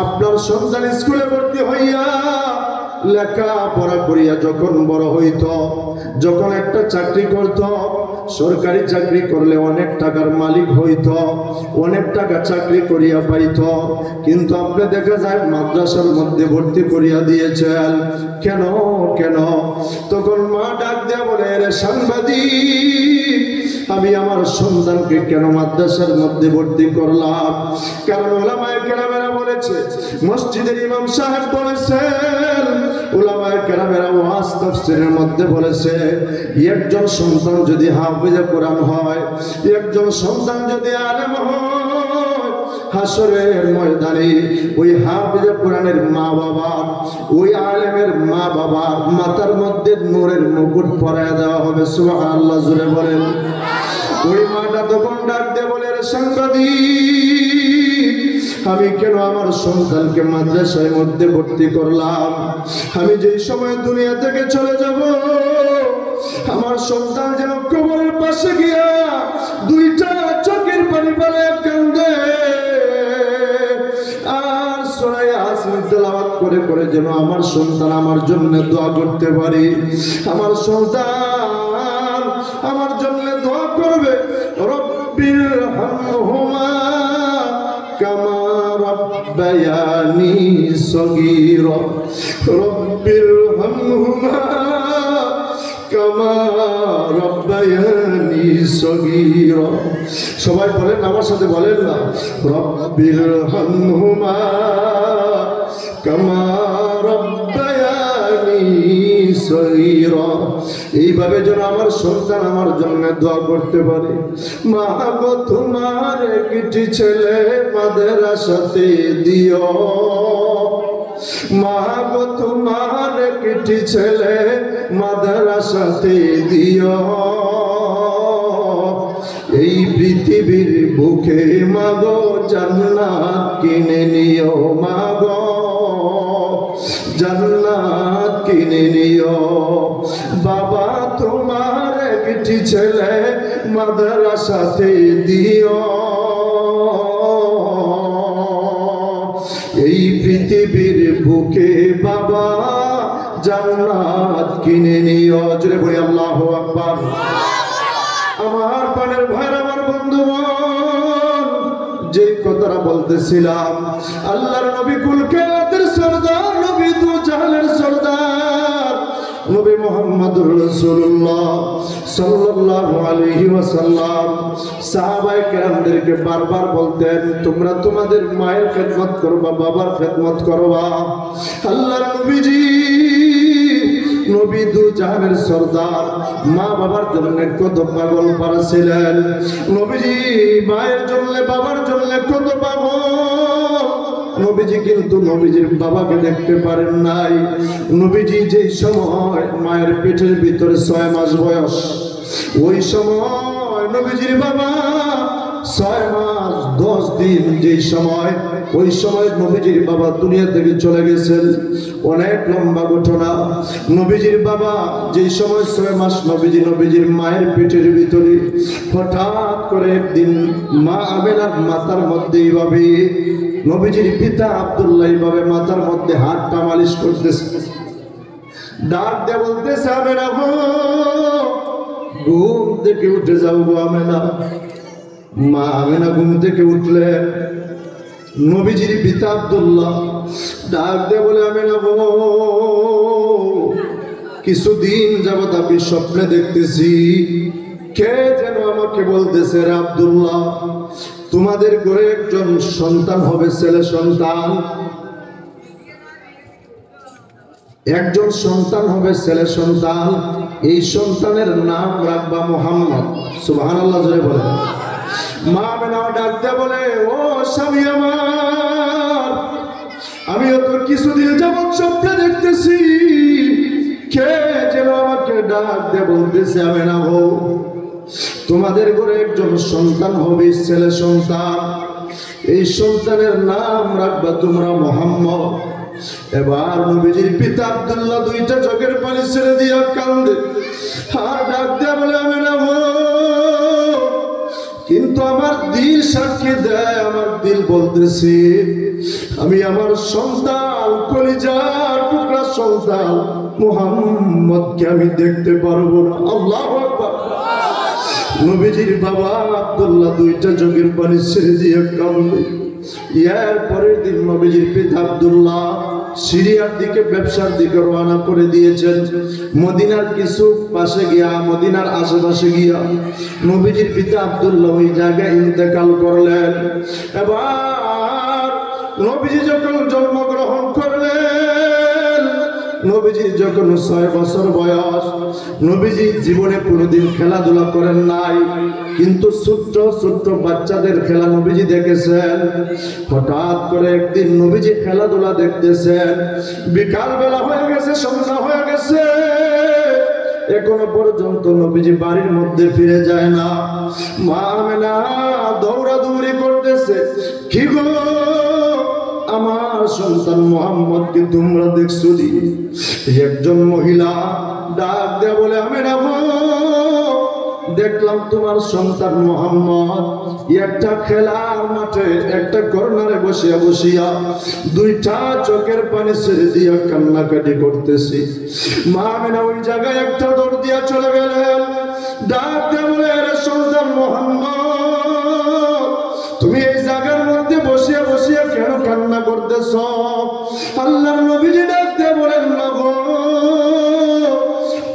S1: আপনার সন্তান স্কুলে ভর্তি হইয়া লেখাপড়া করিয়া যখন বড় হইত, যখন একটা চাকরি করত, সরকারি চাকরি করলে অনেক টাকার মালিক হইত, অনেক টাকা চাকরি করিয়া পাইত, কিন্তু আপনি দেখা যায় মাদ্রাসার মধ্যে ভর্তি করিয়া দিয়েছেন কেন? কেন? তখন মা ডাক দেয়া বলে, রে সাংবাদিক, আমি আমার সন্তানকে কেন মাদ্রাসার মধ্যে ভর্তি করলাম? কারণ উলামায়ে কেরামেরা বলেছে, মসজিদের ইমাম সাহেব বলেছেন, উলামায়ে কেরামেরা ওয়াজ তাফসীরের মধ্যে বলেছে, একজন সন্তান যদি হাফিজে কোরআন হয়, একজন সন্তান যদি আলেম হয়, হাসরের ময়দানে ওই হাফিজে কোরআনের মা বাবা, ওই আলেমের মা বাবা মাথার মধ্যে নূরের মুকুট পরায় দেওয়া হবে। সুবহানাল্লাহ জোরে বলেন। ওই মাটা তখন ডাক দিয়ে বলে, রে সাংবাদিক, আমি কেন আমার সন্তানকে মাদ্রাসার মধ্যে ভর্তি করলাম? আমি যেই সময় দুনিয়া থেকে চলে যাব, আমার সন্তান যেন কবরের পাশে গিয়া দুইটা চোখের পানি ফেলে কান্দে, আর সূরা ইয়াসিন তেলাওয়াত করে করে যেন আমার সন্তান আমার জন্য দোয়া করতে পারি। আমার সন্তান আমার জন্য দোয়া করবে, রব্বির হামহুমা কামা রাব্বায়ানি সগীরা, রব্বির হামহুমা কামা রাব্বায়ানি সগীরা। সবাই বলেন, আমার সাথে বলেন না, রব্বির হামহুমা কামা রাব্বায়ানি সগীরা। এইভাবে যেন আমার সন্তান আমার জন্য দোয়া করতে পারে। মা গো তোমার একটি ছেলে মাদ্রাসাতে দিও, মা গো তোমার একটি ছেলে মাদ্রাসাতে দিও, এই পৃথিবীর বুকে মাগো জান্নাত কিনে নিও, মাগো জান্নাত কিনে নিও। বাবা তোমার একটি ছেলে মাদ্রাসাতে দিও, এই পৃথিবীর বুকে বাবা জান্নাত কিনে নিও। জোরে বলি আল্লাহু আকবার। আমার প্রাণের ভাইরা, আমার বন্ধুগণ, যে কথাটা বলতেছিলাম, আল্লাহর নবী কুল কায়নাতের সরদার, নবী দু জাহানের সরদার, নবী মুহাম্মদুর রাসূলুল্লাহ সাল্লাল্লাহু আলাইহি ওয়াসাল্লাম সাহাবায়ে কেরামদেরকে বারবার বলতেন, তোমরা তোমাদের মায়ের খেদমত করবা, বাবার খেদমত করবা। আল্লাহর নবীজি, নবী দু জাহানের সরদার, মা বাবার জন্য কত পাগল পারা ছিলেন। নবীজি মায়ের জন্য, বাবার জন্য কত পাগল। নবীজি কিন্তু নবীজির বাবাকে দেখতে পারেন নাই। নবীজি যেই সময় মায়ের পেটের ভিতরে 6 মাস বয়স, ওই সময় নবীজির বাবা 6 মাস 10 দিন যেই সময়, ওই সময় নবীজির বাবা দুনিয়া থেকে চলে গেছেন। অনেক লম্বা ঘটনা। নবীজির বাবা যেই সময় 6 মাস নবীজির মায়ের পেটের ভিতরে, হঠাৎ করে একদিন মা আমেনার মাথার মধ্যে এইভাবে নবীজির পিতা আব্দুল্লাহ এইভাবে মাথার মধ্যে হাতটা মালিশ করতেছে, ডাক দিয়ে বলতেছে, আমেনা গো, ঘুম থেকে উঠে যাও গো আমেনা। মা আমেনা ঘুম থেকে উঠলেন। নবীজির পিতা আব্দুল্লাহ ডাক দিয়ে বলে, আমেনা গো, কিছুদিন যাবত আমি স্বপ্নে দেখতেছি, কে যেন আমাকে বলতেছে, রে আব্দুল্লাহ, তোমাদের ঘরে একজন সন্তান হবে, ছেলে সন্তান, একজন সন্তান হবে, ছেলে সন্তান। এই সন্তানের নাম রাখবা মুহাম্মদ। সুবহানাল্লাহ জোরে বলেন। মা আমেনা ডাক দিয়ে বলে, ও স্বামী আমার, আমিও তো কিছুদিন যাবত স্বপ্নে দেখতেছি, কে যেন আমাকে ডাক দিয়ে বলতেছে, আমেনা গো, তোমাদের ঘরে একজন সন্তান হবে, ছেলে সন্তান, এই সন্তানের নাম রাখবা তোমরা মুহাম্মদ। এবার নবীজির পিতা আব্দুল্লাহ দুইটা চোখের পানি ছেড়ে দিয়া কান্দে, আর ডাক দিয়া বলে, আমেনা গো, কিন্তু আমার দিল সাক্ষী দেয়, আমার দিল বলতেছি, আমি আমার সন্তান, কলিজার টুকরা সন্তান মুহাম্মদকে আমি দেখতে পারবো না। আল্লাহু আকবার। নবীজির বাবা আব্দুল্লাহ দুইটা চোখের পানি ছেড়ে দিয়ে কান্দে। এর পরের দিন নবীজির পিতা আব্দুল্লাহ সিরিয়ার দিকে, ব্যবসার দিকে রওনা করে দিয়েছেন। মদিনার কিছু পাশে গিয়া, মদিনার আশেপাশে গিয়া নবীজির পিতা আব্দুল্লাহ ওই জায়গায় ইন্তেকাল করলেন। এবার নবীজি যখন জন্মগ্রহণ করলেন, নবীজির যখন 6 বছর বয়স, নবীজি জীবনে কোনোদিন খেলাধুলা করেন নাই, কিন্তু ছোট্ট ছোট্ট বাচ্চাদের খেলা নবীজি দেখেছেন। হঠাৎ করে একদিন নবীজি খেলাধুলা দেখতেছেন, বিকাল বেলা হয়ে গেছে, সন্ধ্যা হয়ে গেছে, এখনো পর্যন্ত নবীজি বাড়ির মধ্যে ফিরে যায় না। মা আমেনা দৌড়াদৌড়ি করতেছে, কি গো সন্তান মুহাম্মদকে তোমরা দেখছো নি? একজন মহিলা ডাক দেয়া বলে, আমেনা গো, দেখলাম তোমার সন্তান মুহাম্মদ একটা খেলার মাঠে একটা কর্নারে বসিয়া বসিয়া দুইটা চোখের পানি ছেড়ে দিয়া কান্নাকাটি করতেছি। মা আমেনা ওই জায়গায় একটা দৌড় দিয়া চলে গেলেন। ডাক দেয়া বলে, আরে সন্তান মুহাম্মদ, তুমি এই জায়গার মধ্যে বসিয়া বসিয়া কেন কান্না করতেছ? আল্লাহর নবীজি ডাক দেয়া বলেন, না গো,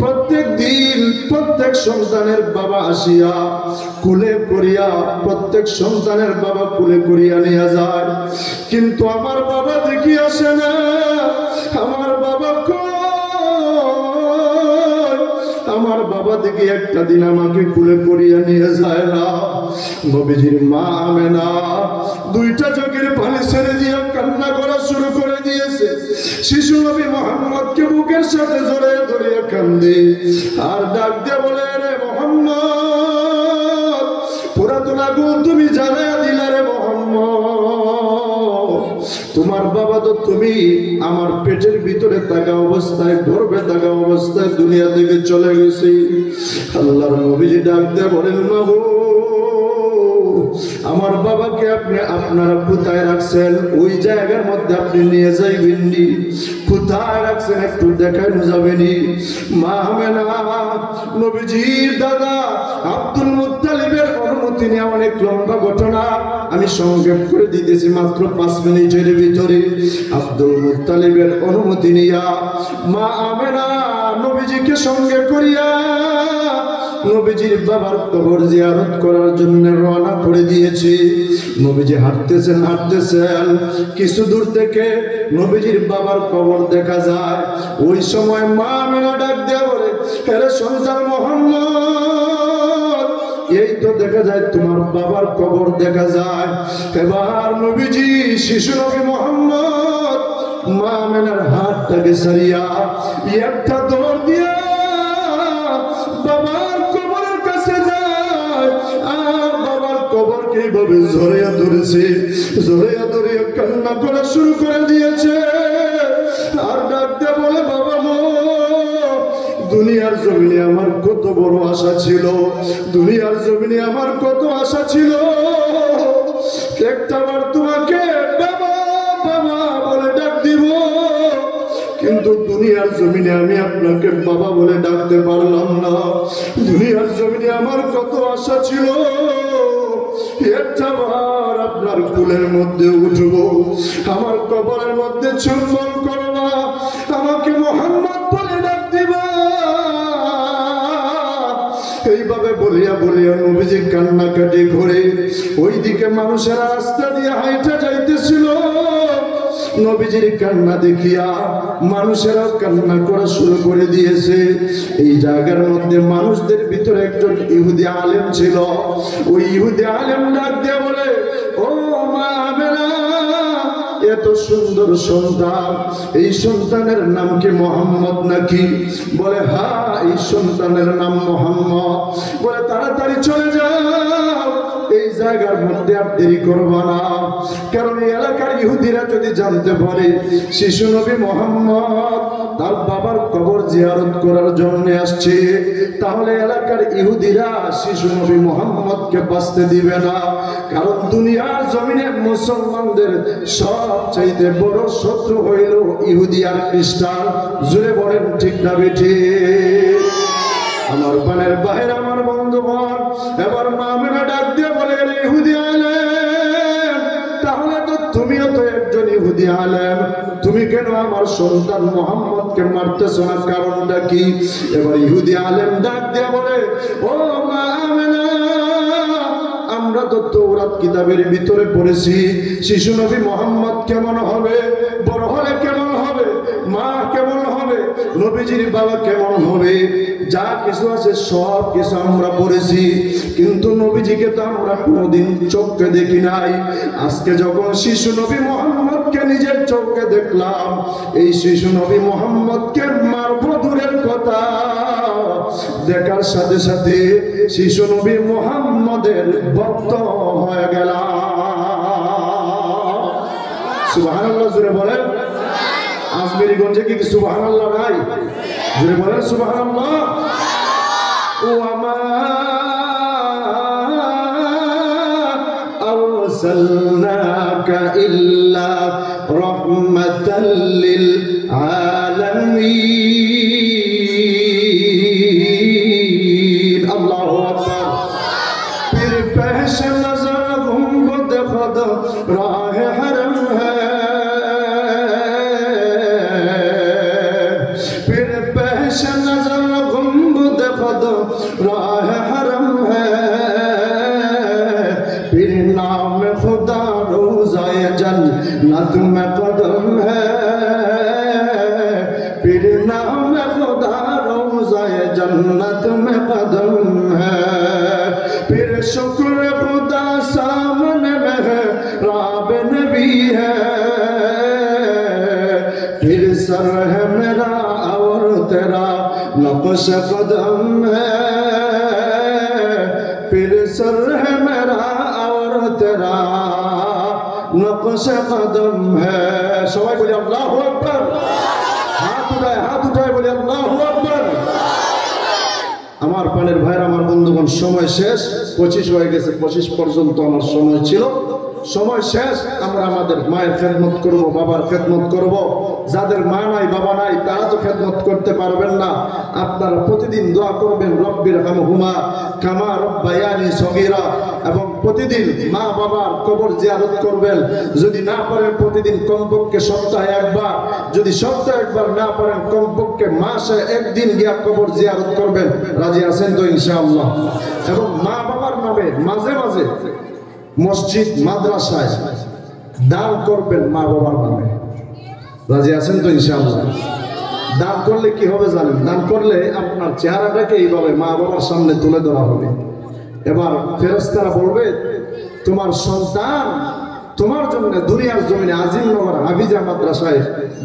S1: প্রত্যেক দিন প্রত্যেক সন্তানের বাবা আসিয়া কুলে করিয়া, প্রত্যেক সন্তানের বাবা কুলে করিয়া নিয়ে যায়, কিন্তু আমার বাবা দেখি আসে না। আমার বাবা কই? আমার বাবা দেখি একটা দিন আমাকে কুলে করিয়া নিয়ে যায় না। নবীজির মা আমেনা দুইটা চোখের পানি ছেড়ে দিয়া কান্না করা শুরু করে দিয়েছে। শিশু নবী মুহাম্মদকে বুকের সাথে জড়িয়ে ধরিয়া কান্দে আর ডাক দিয়ে বলে, রে মুহাম্মদ, পুরাতন আগুন তুমি জ্বালায়া দিলা রে মুহাম্মদ। তোমার বাবা তো তুমি আমার পেটের ভিতরে থাকা অবস্থায়, গর্ভে থাকা অবস্থায় দুনিয়া থেকে চলে গেছে। আল্লাহর নবীজি ডাক দিয়ে বলেন, না গো, আমার বাবাকে আপনি আপনারা কোথায় রাখছেন? ওই জায়গার মধ্যে আপনি নিয়ে যাইবেন নি? কোথায় রাখছেন একটু দেখানো যাবেনি? মা আমেনা নবীজির দাদা আব্দুল মুত্তালিবের অনুমতি নিয়ে, অনেক লম্বা ঘটনা, আমি সংক্ষেপ করে দিতেছি মাত্র 5 মিনিটের ভিতরে। আব্দুল মুত্তালিবের অনুমতি নিয়া মা আমেনা নবীজিকে সঙ্গে করিয়া নবীজির বাবার কবর জিয়ারত করার জন্য রওনা করে দিয়েছে। নবীজি হাঁটতেছেন হাঁটতেছেন, কিছু দূর থেকে নবীজির বাবার কবর দেখা যায়। ওই সময় মা আমেনা ডাক দেয়া বলে, আরে সন্তান মুহাম্মদ, এই তো দেখা যায় তোমার বাবার কবর দেখা যায়। এবার নবীজি শিশু নবী মুহাম্মদ মা আমেনার হাতটাকে সারিয়া একটা দৌড় দিয়া বাবার কবরের কাছে যায় আর বাবার কবরকে এইভাবে জড়িয়ে ধরেছে, জড়িয়ে ধরিয়া কান্না করা শুরু করে দিয়েছে। আর ডাকতে বলে, বাবা গো, দুনিয়ার জমিনে আমার কত বড় আশা ছিল, দুনিয়ার জমিনে আমার কত আশা ছিল, একটাবার তোমাকে বাবা বাবা বলে ডাক দিব, কিন্তু দুনিয়ার জমিনে আমি আপনাকে বাবা বলে ডাকতে পারলাম না। দুনিয়ার জমিনে আমার কত আশা ছিল, একটাবার আপনার কুলের মধ্যে উঠবো, আমার কবরের মধ্যে চুম্বন করবা, আমাকে মুহাম্মদ বলে ডাক দিবা। এইভাবে বলিয়া বলিয়া নবীজি কান্নাকাটি করে ওইদিকে মানুষেরা রাস্তা দিয়ে হাইটা যাইতেছিল। নবীজির কান্না দেখিয়া মানুষেরা কান্না করা শুরু করে দিয়েছে। এই জায়গার মধ্যে মানুষদের ভিতরে একজন ইহুদি আলেম ছিল। ওই ইহুদি আলেম ডাক দিয়ে বলে, ও মা আমেনা, এত সুন্দর সন্তান, এই সন্তানের নাম কি মোহাম্মদ নাকি? বলে, হ্যাঁ, এই সন্তানের নাম মোহাম্মদ। বলে, তাড়াতাড়ি চলে যাও, এই জায়গার মধ্যে আর দেরি করবা না, কারণ এই এলাকার ইহুদিরা যদি জানতে পারে শিশু নবী মুহাম্মদ তার বাবার কবর জিয়ারত করার জন্য আসছে, তাহলে এলাকার ইহুদিরা শিশু নবী মুহাম্মদকে বাঁচতে দিবে না। কারণ দুনিয়ার জমিনে মুসলমানদের সবচাইতে বড় শত্রু হইল ইহুদি আর খ্রিস্টান। জুড়ে বলেন ঠিক না বেঠিক? আমার পানের বাহির আমার বন্ধুগণ, এবার মা আমেনা ডাক দিয়ে বলে, ইহুদি আলেম, তাহলে তো তুমিও তো একজন ইহুদি আলেম, তুমি কেন আমার সন্তান মুহাম্মদকে মারতেছ না? কারণটা কি? এবার ইহুদি আলেম ডাক দিয়ে বলে, ও মা আমেনা, আমরা তো তাওরাত কিতাবের ভিতরে পড়েছি শিশু নবী মুহাম্মদ কেমন হবে, বড় হলে কেমন হবে, মা কেমন হবে, নবীজির বাবা কেমন হবে, যা কিছু আছে সব কিছু আমরা পড়েছি, কিন্তু নবীজিকে তো আমরা কোনোদিন চোখে দেখি নাই। আজকে যখন শিশু নবী মুহাম্মদকে নিজের চোখে দেখলাম, এই শিশু নবী মুহাম্মদকে মারবো দূরের কথা, দেখার সাথে সাথে শিশু নবী মুহাম্মদের ভক্ত হয়ে গেলাম। সুবহানাল্লাহ, জোরে বলেন। হাজিরগঞ্জে কি সুবহানাল্লাহ নাই? জোরে বলেন সুবহানাল্লাহ। ওয়ামা আরসালনাকা ইল্লা রাহমাতাল লিল আলামিন। আল্লাহু আকবার। फिर पेश नजर गुंबद खुद राह हरम है, फिर पेश नजर गुंबद खुद राह हरम है, फिर नाम खुदा रोज़ाए जन्नत में कदम है, फिर नाम खुदा रोज़ाए जन्नत में कदम है, फिर शुक्र खुदा सामने में है राब नबी है, फिर सर है मेरा और तेरा नक्श कदम है, फिर सर है मेरा और तेरा नक्श कदम है। सबाई बोले अल्लाहु अकबर। हाथ उठाए बोले अल्लाहु अकबर। আমার প্রাণের ভাইরা, আমার বন্ধুগণ, সময় শেষ। 25 হয়ে গেছে, 25 পর্যন্ত আমার সময় ছিল, সময় শেষ। আমরা আমাদের মায়ের খেদমত করব, বাবার খেদমত করব। যাদের মা নাই বাবা নাই তারা তো খেদমত করতে পারবেন না। আপনারা প্রতিদিন দোয়া করবেন রব্বির হামহুমা কামা রব্বায়ানি সগীরা, এবং প্রতিদিন মা বাবার কবর জিয়ারত করবেন। যদি না পারেন প্রতিদিন কমপক্ষে সপ্তাহে একবার, যদি সপ্তাহে একবার না পারেন কমপক্ষে মাসে একদিন গিয়া কবর জিয়ারত করবেন। রাজি আছেন তো ইনশাআল্লাহ? এবং মা বাবার নামে মাঝে মাঝে মসজিদ মাদ্রাসায় দান করবেন মা বাবার নামে। রাজি আছেন তো ইনশাআল্লাহ? দান করলে কি হবে জানেন? দান করলে আপনার চেহারাটাকে এইভাবে মা বাবার সামনে তুলে ধরা হবে। এবার ফেরেশতারা বলবে, তোমার সন্তান তোমার জন্য দুনিয়ার জমিনে আজিমনগর হাফিজা মাদ্রাসায়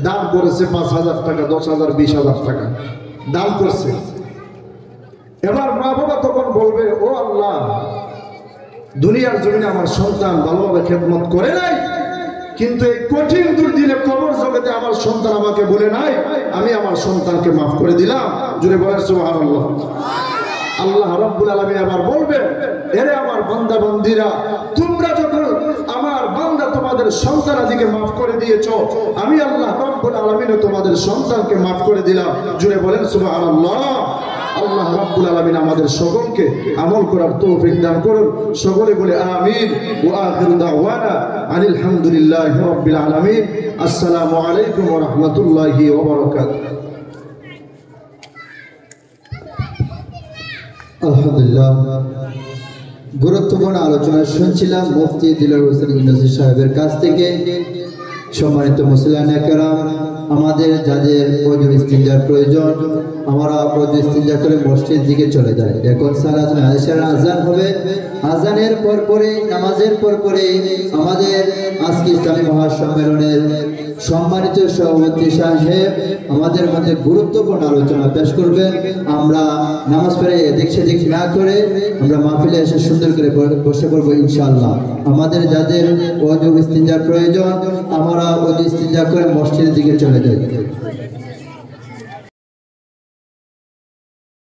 S1: দান করেছে 5,000 টাকা, 10,000, 20,000 টাকা দান করছে। এবার মা বাবা তখন বলবে, ও আল্লাহ, দুনিয়ার জমিনে আমার সন্তান ভালোভাবে খেদমত করে নাই, কিন্তু এই কঠিন দুর্দিনে কবর জগতে আমার সন্তান আমাকে বলে নাই, আমি আমার সন্তানকে মাফ করে দিলাম। জুড়ে বলেন সুবহানাল্লাহ। আল্লাহ রাব্বুল আলামিন আবার বলবেন, এরে আমার বান্দা বান্দীরা, তোমরা যখন আমার বান্দা তোমাদের সন্তানাদিকে মাফ করে দিয়েছো, আমি আল্লাহ রাব্বুল আলামিনও তোমাদের সন্তানকে মাফ করে দিলাম। জুড়ে বলেন সুবহানাল্লাহ। আল্লাহ রাব্বুল আলামিন আমাদের সকলকে আমল করার তৌফিক দান করুন। সকলে বলে আমিন। ওয়া আখিরু দাওয়ানা আনিল হামদুলিল্লাহি রাব্বিল আলামিন। আসসালামু আলাইকুম ওয়া রাহমাতুল্লাহি ওয়া বারাকাতুহু।
S3: আলহামদুলিল্লাহ, গুরুত্বপূর্ণ আলোচনা শুনছিলাম মুফতি দিলওয়ার হোসেন ইউনূসী সাহেবের কাছ থেকে। সম্মানিত মুসলিয়ানে কেরাম, আমাদের যাদের ওযু ইস্তিনজার প্রয়োজন, আমরা ওযু ইস্তিনজা করে মসজিদ দিকে চলে যাই। এখন সালাতুল আশার আজান হবে, আজানের পরে নামাজের পরে আমাদের আজকে ইসলামী মহাসম্মেলনের সম্মানিত সভাপতি সাহেব আমাদের মধ্যে গুরুত্বপূর্ণ আলোচনা পেশ করবেন। আমরা নামাজ পড়ে এদিক সেদিক না করে আমরা মাহফিলে এসে সুন্দর করে বসে পড়বো ইনশাআল্লাহ। আমাদের যাদের ওযু ইস্তিনজার প্রয়োজন, আমরা ওযু ইস্তিনজা করে মসজিদের দিকে চলে যাই।